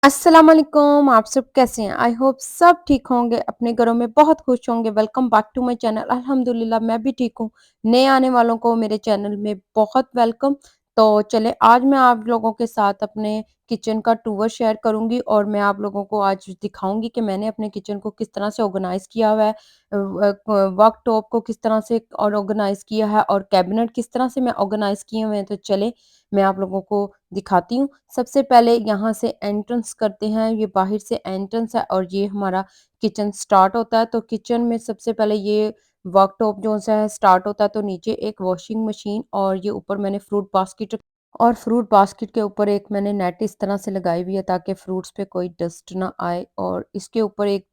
अस्सलाम वालेकुम। आप सब कैसे हैं? आई होप सब ठीक होंगे, अपने घरों में बहुत खुश होंगे। Welcome back to my channel. अल्हम्दुलिल्लाह मैं भी ठीक हूँ। नए आने वालों को मेरे चैनल में बहुत वेलकम। तो चले आज मैं आप लोगों के साथ अपने किचन का टूर शेयर करूँगी और मैं आप लोगों को आज दिखाऊँगी कि मैंने अपने किचन को किस तरह से ऑर्गेनाइज़ किया हुआ है। वर्कटॉप को किस तरह से और ऑर्गेनाइज़ किया है और कैबिनेट किस तरह से मैं ऑर्गेनाइज़ किए हुए हैं। तो चले मैं आप लोगों को दिखाती हूँ। सबसे पहले यहाँ से एंट्रेंस करते हैं, ये बाहर से एंट्रेंस है और ये हमारा किचन स्टार्ट होता है। तो किचन में सबसे पहले ये वर्कटॉप जो-सा है स्टार्ट होता है, तो नीचे एक वॉशिंग मशीन और ये ऊपर मैंने फ्रूट बास्केट और फ्रूट बास्केट के ऊपर एक मैंने नेट इस तरह से लगाई हुई है ताकि फ्रूट्स पे कोई डस्ट ना आए और इसके ऊपर एक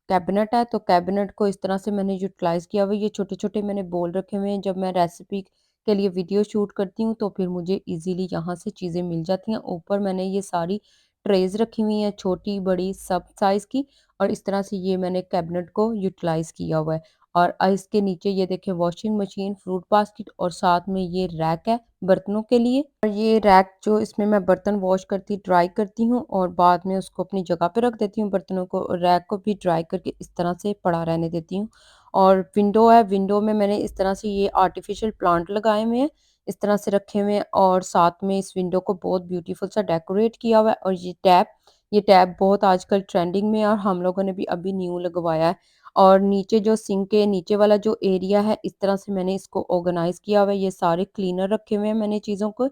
कैबिनेट है, तो कैबिनेट को इस तरह से मैंने यूटिलाइज़ किया हुआ है। ये छोटे-छोटे मैंने बोल रखे हुए हैं, जब मैं रेसिपी के लिए वीडियो शूट करती हूँ तो फिर मुझे ईज़िली यहाँ से चीज़ें मिल जाती हैं। ऊपर मैंने ये सारी ट्रेज़ रखी हुई हैं, छोटी, बड़ी सब साइज़ की और इस तरह से ये मैंने कैबिनेट को यूटिलाइज़ किया हुआ है। और इसके नीचे ये देखें वॉशिंग मशीन, फ्रूट बास्केट और साथ में ये रैक है बर्तनों के लिए। और ये रैक जो इसमें मैं बर्तन वॉश करती ड्राई करती हूँ और बाद में उसको अपनी जगह पे रख देती हूँ बर्तनों को और रैक को भी ड्राई करके इस तरह से पड़ा रहने देती हूँ। और विंडो है, विंडो में मैंने इस तरह से ये आर्टिफ़िशियल प्लांट लगाए हुए हैं, इस तरह से रखे हुए हैं और साथ में इस विंडो को बहुत ब्यूटीफुल सा डेकोरेट किया हुआ है। और ये टैब बहुत आजकल ट्रेंडिंग में है और हम लोगों ने भी अभी न्यू लगवाया है। और नीचे जो सिंक के नीचे वाला जो एरिया है, इस तरह से मैंने इसको ऑर्गेनाइज़ किया हुआ है। ये सारे क्लीनर रखे हुए हैं मैंने चीज़ों को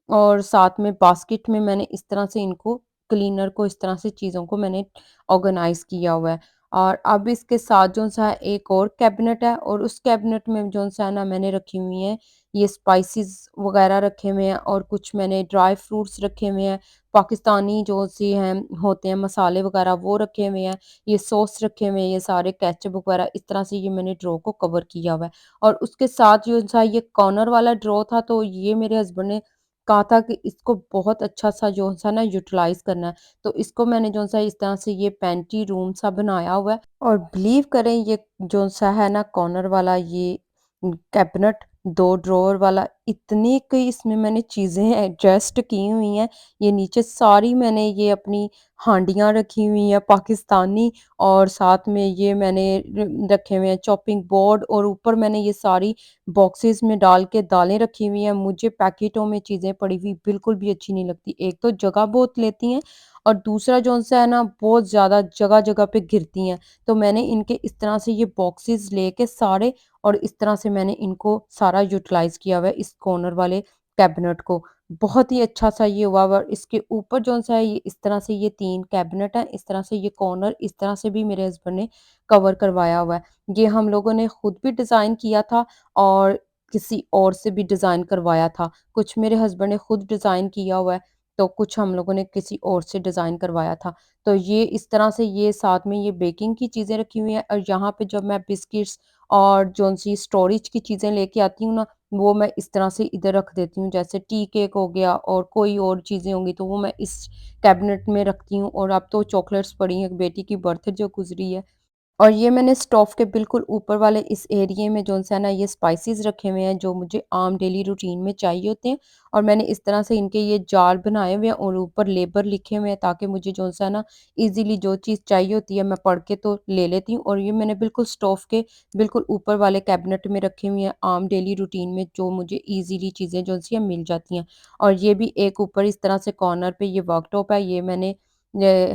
और साथ में बास्केट में मैंने इस तरह से इनको क्लीनर को इस तरह से चीज़ों को मैंने ऑर्गेनाइज़ किया हुआ है। और अब इसके साथ जो-सा है एक और कैबिनेट है और उस कैबिनेट में जो-सा है ना मैंने रखी हुई हैं ये स्पाइसेस वगैरह रखे हुए हैं और कुछ मैंने ड्राई फ्रूट्स रखे हुए हैं, पाकिस्तानी जो-सी हैं होते हैं मसाले वगैरह वो रखे हुए हैं, ये सॉस रखे हुए हैं, ये सारे केचअप वगैरह इस तरह से ये मैंने ड्रॉ को कवर किया हुआ है। और उसके साथ जो-सा ये कॉर्नर वाला ड्रॉ था तो ये मेरे हस्बैंड ने कहा था कि इसको बहुत अच्छा-सा जो-सा ना यूटिलाइज़ करना है। तो इसको मैंने जो-सा इस तरह से ये पेंट्री रूम सा बनाया हुआ है और बिलीव करें ये जो-सा है ना कॉर्नर वाला ये कैबिनेट 2 ड्रॉवर वाला इतनी कई इसमें मैंने चीज़ें एडजस्ट की हुई हैं। ये नीचे सारी मैंने ये अपनी हांडियाँ रखी हुई हैं पाकिस्तानी और साथ में ये मैंने रखे हुए हैं चॉपिंग बोर्ड और ऊपर मैंने ये सारी बॉक्सेस में डाल के दालें रखी हुई हैं। मुझे पैकेटों में चीज़ें पड़ी हुई बिल्कुल भी अच्छी नहीं लगती। एक तो जगह बहुत लेती हैं और दूसरा जो-सा है ना बहुत ज़्यादा जगह-जगह पे गिरती हैं। तो मैंने इनके इस तरह से ये बॉक्सेस लेके सारे और इस तरह से मैंने इनको सारा यूटिलाइज़ किया हुआ है इस कॉर्नर वाले कैबिनेट को। बहुत ही अच्छा-सा ये हुआ हुआ और इसके ऊपर जो-सा है ये इस तरह से ये 3 कैबिनेट हैं, इस तरह से ये कॉर्नर इस तरह से भी मेरे हस्बैंड ने कवर करवाया हुआ है। ये हम लोगों ने खुद भी डिज़ाइन किया था और किसी और से भी डिज़ाइन करवाया था। कुछ मेरे हस्बैंड ने खुद डिज़ाइन किया हुआ है, तो कुछ हम लोगों ने किसी और से डिज़ाइन करवाया था। तो ये इस तरह से ये साथ में ये बेकिंग की चीज़ें रखी हुई हैं और यहाँ पे जब मैं बिस्किट्स और जो-सी स्टोरेज की चीज़ें लेके आती हूँ ना, वो मैं इस तरह से इधर रख देती हूँ। जैसे टी केक हो गया और कोई और चीज़ें होंगी तो वो मैं इस कैबिनेट में रखती हूँ और अब तो चॉकलेट्स पड़ी हैं, बेटी की बर्थडे जो गुज़री है और ये मैंने स्टोव के बिल्कुल ऊपर वाले इस एरिये में जो-सा है ना ये स्पाइसेस रखे हुए हैं जो मुझे आम डेली रूटीन में चाहिए होते हैं और मैंने इस तरह से इनके ये जार बनाए हुए हैं और ऊपर लेबर लिखे हुए हैं ताकि मुझे जो-सा है ना इजीली जो चीज़ चाहिए होती है मैं पढ़ के तो ले लेती हूँ और ये मैंने बिल्कुल स्टोव के बिल्कुल ऊपर वाले कैबिनेट में रखे हुए हैं आम डेली रूटीन में जो मुझे ईज़िली चीज़ें जो-सी हैं मिल जाती हैं। और ये भी एक ऊपर इस तरह से कॉर्नर पे ये वर्कटॉप है, ये मैंने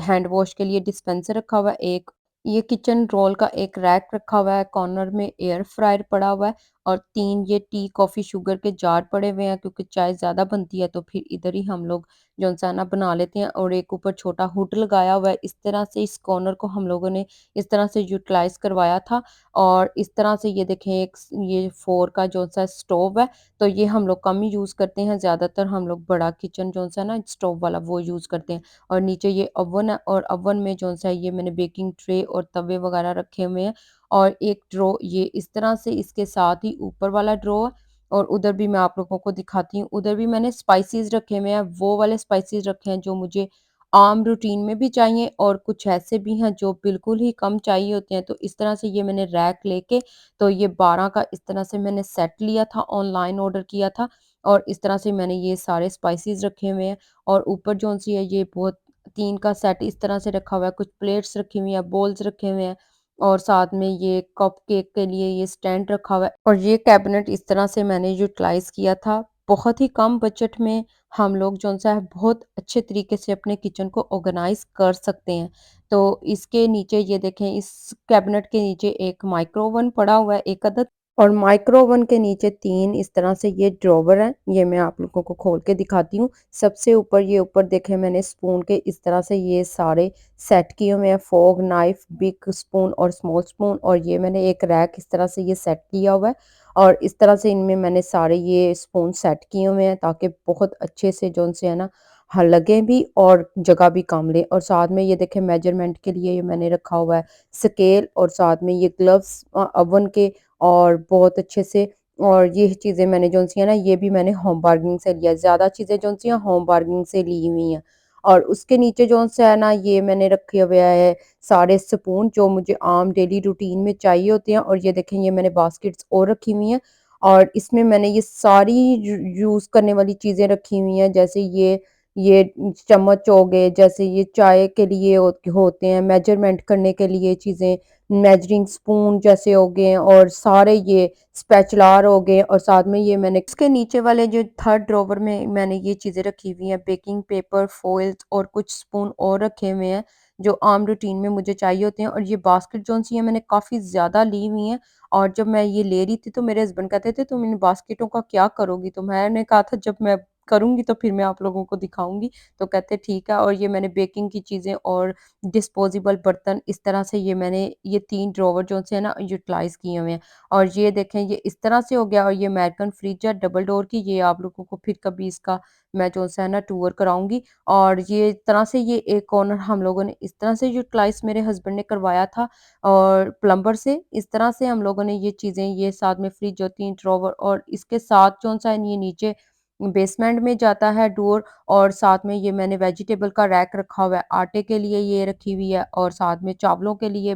हैंड वॉश के लिए डिस्पेंसर रखा हुआ है एक ये किचन रोल का एक रैक रखा हुआ है, कॉर्नर में एयर फ्रायर पड़ा हुआ है और 3 ये टी, कॉफ़ी, शुगर के जार पड़े हुए हैं क्योंकि चाय ज़्यादा बनती है तो फिर इधर ही हम लोग जो-सा है ना बना लेते हैं और एक ऊपर छोटा हुड लगाया हुआ है। इस तरह से इस कॉर्नर को हम लोगों ने इस तरह से यूटिलाइज़ करवाया था और इस तरह से ये देखें एक ये 4 का जो-सा स्टोव है, तो ये हम लोग कम ही यूज़ करते हैं, ज़्यादातर हम लोग बड़ा किचन जो-सा है ना स्टोव वाला वो यूज़ करते हैं। और नीचे ये ओवन है और ओवन में जो-सा है ये मैंने बेकिंग ट्रे और तवे वगैरह रखे हुए हैं और एक ड्रॉ ये इस तरह से इसके साथ ही ऊपर वाला ड्रॉ है और उधर भी मैं आप लोगों को दिखाती हूँ। उधर भी मैंने स्पाइसेस रखे हुए हैं, वो वाले स्पाइसेस रखे हैं जो मुझे आम रूटीन में भी चाहिए और कुछ ऐसे भी हैं जो बिल्कुल ही कम चाहिए होते हैं। तो इस तरह से ये मैंने रैक लेके तो ये 12 का इस तरह से मैंने सेट लिया था, ऑनलाइन ऑर्डर किया था और इस तरह से मैंने ये सारे स्पाइसेस रखे हुए हैं और ऊपर जो-सी है ये बहुत 3 का सेट इस तरह से रखा हुआ है, कुछ प्लेट्स रखी हुई हैं, बाउल्स रखे हुए हैं और साथ में ये कपकेक के लिए ये स्टैंड रखा हुआ है और ये कैबिनेट इस तरह से मैंने यूटिलाइज़ किया था। बहुत ही कम बजट में हम लोग जो-सा है बहुत अच्छे तरीके से अपने किचन को ऑर्गेनाइज़ कर सकते हैं। तो इसके नीचे ये देखें, इस कैबिनेट के नीचे एक माइक्रो ओवन पड़ा हुआ है, 1 अदद, और माइक्रो ओवन के नीचे 3 इस तरह से ये ड्रॉवर हैं। ये मैं आप लोगों को खोल के दिखाती हूँ। सबसे ऊपर ये ऊपर देखें मैंने स्पून के इस तरह से ये सारे सेट किए हुए हैं, फोर्क, नाइफ, बिग स्पून और स्मॉल स्पून, और ये मैंने एक रैक इस तरह से ये सेट किया हुआ है और इस तरह से इनमें मैंने सारे ये स्पून सेट किए हुए हैं ताकि बहुत अच्छे से जो उनसे है ना लगे भी और जगह भी कम ले। और साथ में ये देखें मेजरमेंट के लिए ये मैंने रखा हुआ है स्केल, और साथ में ये ग्लव्स ओवन के, और बहुत अच्छे से। और ये चीज़ें मैंने जो-सी है ना ये भी मैंने होम बार्गेनिंग से लिया है। ज़्यादा चीज़ें जो-सी हैं होम बार्गेनिंग से ली हुई हैं। और उसके नीचे जो-सा है ना ये मैंने रखे हुए है सारे स्पून जो मुझे आम डेली रूटीन में चाहिए होते हैं। और ये देखें ये मैंने बास्केट्स और रखी हुई हैं और इसमें मैंने ये सारी यूज़ करने वाली चीज़ें रखी हुई हैं, जैसे ये चम्मच हो गए, जैसे ये चाय के लिए होते हैं, मेजरमेंट करने के लिए चीज़ें, मेजरिंग स्पून जैसे हो गए, और सारे ये स्पैचुलार हो गए। और साथ में ये मैंने इसके नीचे वाले जो थर्ड ड्रॉवर में मैंने ये चीज़ें रखी हुई हैं, बेकिंग पेपर, फॉइल्स और कुछ स्पून और रखे हुए हैं जो आम रूटीन में मुझे चाहिए होते हैं। और ये बास्केट जो सी है मैंने काफ़ी ज़्यादा ली हुई हैं, और जब मैं ये ले रही थी तो मेरे हस्बैंड कहते थे तुम इन बास्केटों का क्या करोगी? तो मैंने कहा था जब मैं करूँगी तो फिर मैं आप लोगों को दिखाऊँगी। तो कहते ठीक है। और ये मैंने बेकिंग की चीज़ें और डिस्पोजेबल बर्तन इस तरह से ये मैंने ये 3 ड्रॉवर जो से है ना यूटिलाइज़ किए हुए हैं। और ये देखें ये इस तरह से हो गया, और ये अमेरिकन फ्रिज है डबल डोर की, ये आप लोगों को फिर कभी इसका मैं जो सा है ना टूर कराऊँगी। और ये तरह से ये एक कॉर्नर हम लोगों ने इस तरह से यूटिलाइज़ मेरे हस्बैंड ने करवाया था और प्लम्बर से। इस तरह से हम लोगों ने ये चीज़ें, ये साथ में फ्रिज और 3 ड्रॉवर, और इसके साथ जो-सा ये नीचे बेसमेंट में जाता है डोर। और साथ में ये मैंने वेजिटेबल का रैक रखा हुआ है, आटे के लिए ये रखी हुई है, और साथ में चावलों के लिए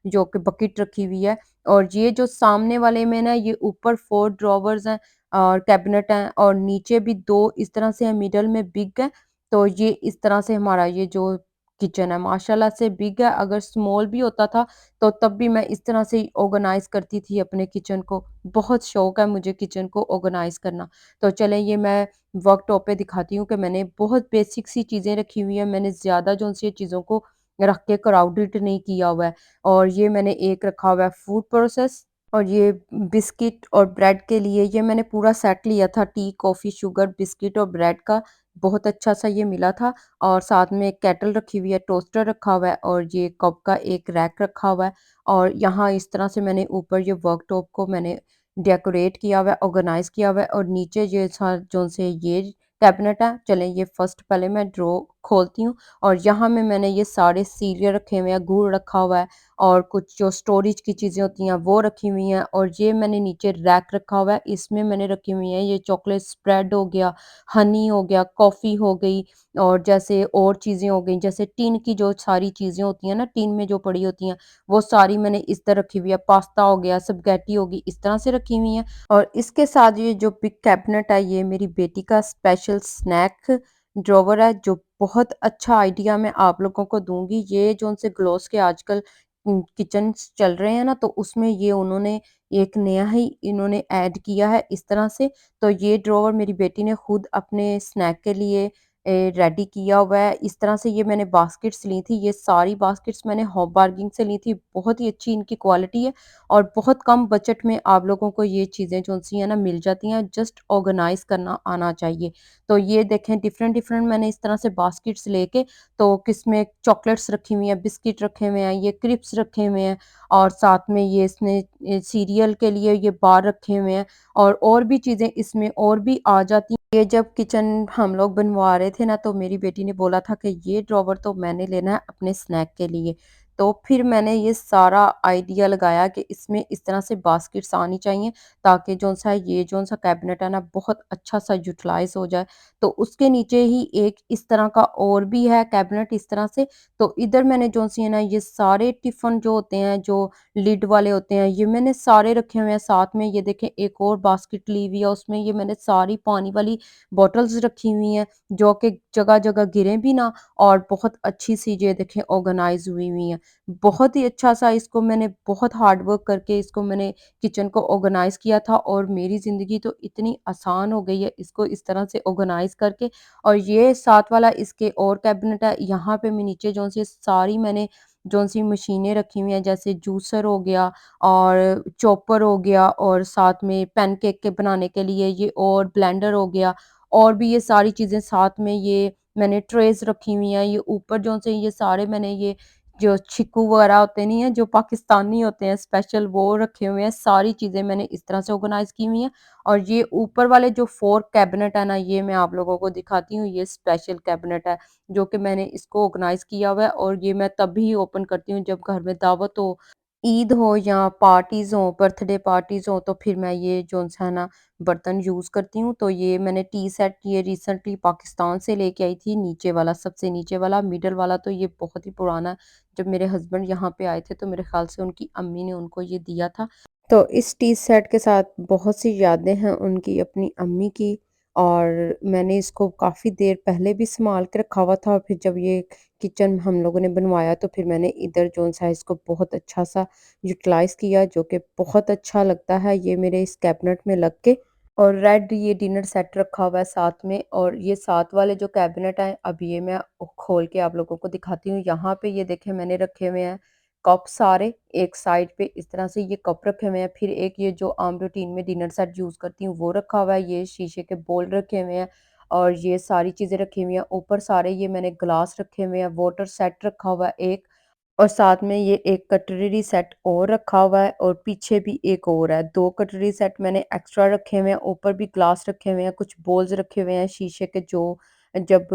जो कि बकेट रखी हुई है। और ये जो सामने वाले में ना ये ऊपर 4 ड्रॉवर्स हैं और कैबिनेट हैं, और नीचे भी 2 इस तरह से हैं, मिडल में बिग है। तो ये इस तरह से हमारा ये जो किचन है माशाल्लाह से बिग है। अगर स्मॉल भी होता था तो तब भी मैं इस तरह से ही ऑर्गेनाइज़ करती थी अपने किचन को। बहुत शौक है मुझे किचन को ऑर्गेनाइज़ करना। तो चलें ये मैं वर्कटॉप पे दिखाती हूँ कि मैंने बहुत बेसिक सी चीज़ें रखी हुई हैं। मैंने ज़्यादा जो सी चीज़ों को रख के क्राउडेड नहीं किया हुआ है। और ये मैंने एक रखा हुआ है फूड प्रोसेस, और ये बिस्किट और ब्रेड के लिए ये मैंने पूरा सेट लिया था, टी, कॉफ़ी, शुगर, बिस्किट और ब्रेड का। बहुत अच्छा-सा ये मिला था। और साथ में एक केटल रखी हुई है, टोस्टर रखा हुआ है, और ये कप का एक रैक रखा हुआ है। और यहाँ इस तरह से मैंने ऊपर ये वर्कटॉप को मैंने डेकोरेट किया हुआ है, ऑर्गेनाइज़ किया हुआ है। और नीचे ये जो से ये कैबिनेट है। चलें ये फर्स्ट पहले मैं ड्रॉ खोलती हूँ, और यहाँ में मैंने ये सारे सीरियल रखे हुए हैं, गुड़ रखा हुआ है, और कुछ जो स्टोरेज की चीज़ें होती हैं वो रखी हुई हैं। और ये मैंने नीचे रैक रखा हुआ है, इसमें मैंने रखी हुई हैं ये चॉकलेट स्प्रेड हो गया, हनी हो गया, कॉफ़ी हो गई, और जैसे और चीज़ें हो गई, जैसे टिन की जो सारी चीज़ें होती हैं ना, टिन में जो पड़ी होती हैं वो सारी मैंने इस तरह रखी हुई है। पास्ता हो गया, स्पगेटी होगी, इस तरह से रखी हुई हैं। और इसके साथ ये जो बिग कैबिनेट है ये मेरी बेटी का स्पेशल स्नैक ड्रॉवर है, जो बहुत अच्छा आइडिया मैं आप लोगों को दूँगी। ये जो उनसे ग्लॉस के आजकल किचन्स चल रहे हैं ना, तो उसमें ये उन्होंने एक नया ही इन्होंने ऐड किया है इस तरह से। तो ये ड्रॉवर मेरी बेटी ने खुद अपने स्नैक के लिए रेडी किया हुआ है। इस तरह से ये मैंने बास्केट्स ली थी, ये सारी बास्केट्स मैंने होम बार्गेनिंग से ली थी। बहुत ही अच्छी इनकी क्वालिटी है, और बहुत कम बजट में आप लोगों को ये चीज़ें जो-सी हैं ना मिल जाती हैं, जस्ट ऑर्गेनाइज़ करना आना चाहिए। तो ये देखें डिफरेंट-डिफरेंट मैंने इस तरह से बास्केट्स लेके, तो किसमें चॉकलेट्स रखी हुई हैं, बिस्किट रखे हुए हैं, ये क्रिप्स रखे हुए हैं, और साथ में ये इसने सीरियल के लिए ये बार रखे हुए हैं, और भी चीज़ें इसमें और भी आ जाती हैं। ये जब किचन हम लोग बनवा रहे थे ना, तो मेरी बेटी ने बोला था कि ये ड्रॉवर तो मैंने लेना है अपने स्नैक के लिए। तो फिर मैंने ये सारा आइडिया लगाया कि इसमें इस तरह से बास्केट्स आनी चाहिए ताकि जौन-सा ये जौन-सा कैबिनेट है ना बहुत अच्छा-सा यूटिलाइज़ हो जाए। तो उसके नीचे ही एक इस तरह का और भी है कैबिनेट इस तरह से, तो इधर मैंने जौन-सी है ना ये सारे टिफ़िन जो होते हैं, जो लिड वाले होते हैं, ये मैंने सारे रखे हुए हैं साथ में। ये देखें एक और बास्केट ली हुई है, उसमें ये मैंने सारी पानी वाली बॉटल्स रखी हुई हैं, जो कि जगह-जगह गिरे भी ना और बहुत अच्छी-सी ये देखें ऑर्गनाइज़ हुई हुई हैं। बहुत ही अच्छा-सा इसको मैंने बहुत हार्ड वर्क करके इसको मैंने किचन को ऑर्गनाइज़ किया था और मेरी ज़िंदगी तो इतनी आसान हो गई है इसको इस तरह से ऑर्गनाइज़ करके। और ये साथ वाला इसके और कैबिनेट है, यहाँ पे मैं नीचे जौन-सी सारी मैंने जौन-सी मशीनें रखी हुई हैं, जैसे जूसर हो गया और चॉपर हो गया और साथ में पैनकेक के बनाने के लिए ये और ब्लेंडर हो गया और भी ये सारी चीज़ें साथ में ये मैंने ट्रेज़ रखी हुई हैं। ये ऊपर जौन-से ये सारे मैंने ये जो छिक्कू वगैरह होते नहीं है, जो पाकिस्तानी होते हैं स्पेशल, वो रखे हुए हैं। सारी चीज़ें मैंने इस तरह से ऑर्गनाइज़ की हुई हैं और ये ऊपर वाले जो 4 कैबिनेट है ना, ये मैं आप लोगों को दिखाती हूँ। ये स्पेशल कैबिनेट है, जो कि मैंने इसको ऑर्गनाइज़ किया हुआ है और ये मैं तभी ओपन करती हूँ जब घर में दावत हो, ईद हो या पार्टीज़ हों, बर्थडे पार्टीज़ हों, तो फिर मैं ये जो-सा है ना बर्तन यूज़ करती हूँ। तो ये मैंने टी सेट ये रिसेंटली पाकिस्तान से लेके आई थी, नीचे वाला, सबसे नीचे वाला। मिडल वाला तो ये बहुत ही पुराना है। जब मेरे हस्बैंड यहाँ पे आए थे तो मेरे ख़्याल से उनकी अम्मी ने उनको ये दिया था। तो इस टी सेट के साथ बहुत सी यादें हैं उनकी अपनी अम्मी की और मैंने इसको काफ़ी देर पहले भी सँभाल के रखा हुआ था और फिर जब ये किचन हम लोगों ने बनवाया तो फिर मैंने इधर जो-सा इसको बहुत अच्छा-सा यूटिलाइज़ किया, जो कि बहुत अच्छा लगता है ये मेरे इस कैबिनेट में लग के। और रेड ये डिनर सेट रखा हुआ है साथ में और ये साथ वाले जो कैबिनेट हैं, अब ये मैं खोल के आप लोगों को दिखाती हूँ। यहाँ पे ये देखें मैंने रखे हुए हैं कप सारे, एक साइड पे इस तरह से ये कप रखे हुए हैं। फिर एक ये जो आम रूटीन में डिनर सेट यूज़ करती हूँ वो रखा हुआ है। ये शीशे के बोल रखे हुए हैं और ये सारी चीज़ें रखी हुई हैं। ऊपर सारे ये मैंने ग्लास रखे हुए हैं, वाटर सेट रखा हुआ है एक और साथ में ये एक कटलरी सेट और रखा हुआ है और पीछे भी एक और है। 2 कटलरी सेट मैंने एक्स्ट्रा रखे हुए हैं, ऊपर भी ग्लास रखे हुए हैं, कुछ बोल्स रखे हुए हैं शीशे के, जो जब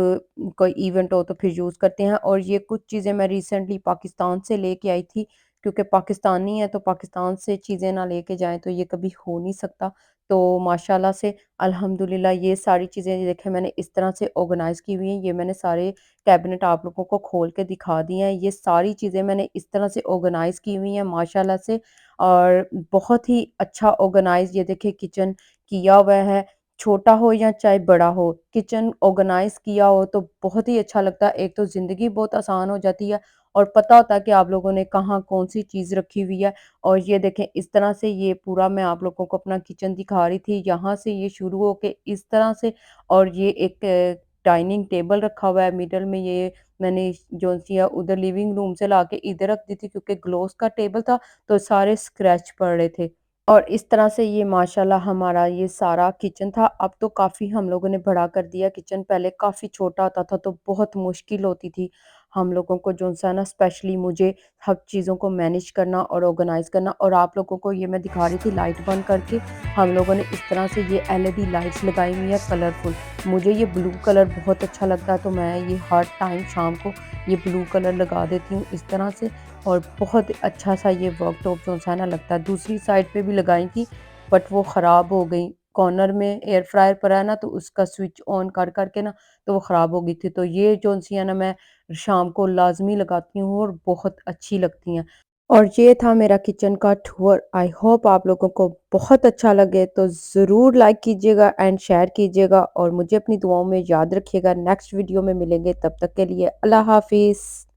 कोई इवेंट हो तो फिर यूज़ करते हैं। और ये कुछ चीज़ें मैं रिसेंटली पाकिस्तान से लेके आई थी, क्योंकि पाकिस्तानी है तो पाकिस्तान से चीज़ें ना लेके जाएँ तो ये कभी हो नहीं सकता। तो माशाल्लाह से अल्हम्दुलिल्लाह ये सारी चीज़ें देखें मैंने इस तरह से ऑर्गनाइज़ की हुई हैं। ये मैंने सारे कैबिनेट आप लोगों को खोल के दिखा दिए हैं। ये सारी चीज़ें मैंने इस तरह से ऑर्गनाइज़ की हुई हैं माशाल्लाह से और बहुत ही अच्छा ऑर्गनाइज़ ये देखिए किचन किया हुआ है। छोटा हो या चाहे बड़ा हो, किचन ऑर्गनाइज़ किया हो तो बहुत ही अच्छा लगता है। एक तो ज़िंदगी बहुत आसान हो जाती है और पता होता है कि आप लोगों ने कहाँ कौन-सी चीज़ रखी हुई है। और ये देखें इस तरह से ये पूरा मैं आप लोगों को अपना किचन दिखा रही थी। यहाँ से ये शुरू होके इस तरह से और ये एक डाइनिंग टेबल रखा हुआ है मिडल में। ये मैंने जो-सी है उधर लिविंग रूम से लाके इधर रख दी थी, क्योंकि ग्लास का टेबल था तो सारे स्क्रैच पड़ रहे थे। और इस तरह से ये माशाल्लाह हमारा ये सारा किचन था। अब तो काफ़ी हम लोगों ने बड़ा कर दिया किचन, पहले काफ़ी छोटा होता था तो बहुत मुश्किल होती थी हम लोगों को जो-सा है ना, स्पेशली मुझे हर चीज़ों को मैनेज करना और ऑर्गनाइज़ करना। और आप लोगों को ये मैं दिखा रही थी लाइट बंद करके। हम लोगों ने इस तरह से ये एलईडी लाइट्स लगाई हुई हैं कलरफुल। मुझे ये ब्लू कलर बहुत अच्छा लगता है तो मैं ये हर टाइम शाम को ये ब्लू कलर लगा देती हूँ इस तरह से और बहुत अच्छा सा ये वर्कटॉप जो-सा है ना लगता है। दूसरी साइड पे भी लगाई थी बट वो ख़राब हो गई। कॉर्नर में एयर फ्रायर पड़ा है ना तो उसका स्विच ऑन कर के ना तो वो ख़राब हो गई थी। तो ये जो-सी है ना मैं शाम को लाज़मी लगाती हूँ और बहुत अच्छी लगती हैं। और ये था मेरा किचन का टूर। आई होप आप लोगों को बहुत अच्छा लगे, तो ज़रूर लाइक कीजिएगा एंड शेयर कीजिएगा और मुझे अपनी दुआओं में याद रखिएगा। नेक्स्ट वीडियो में मिलेंगे, तब तक के लिए अल्लाह हाफ़िज़।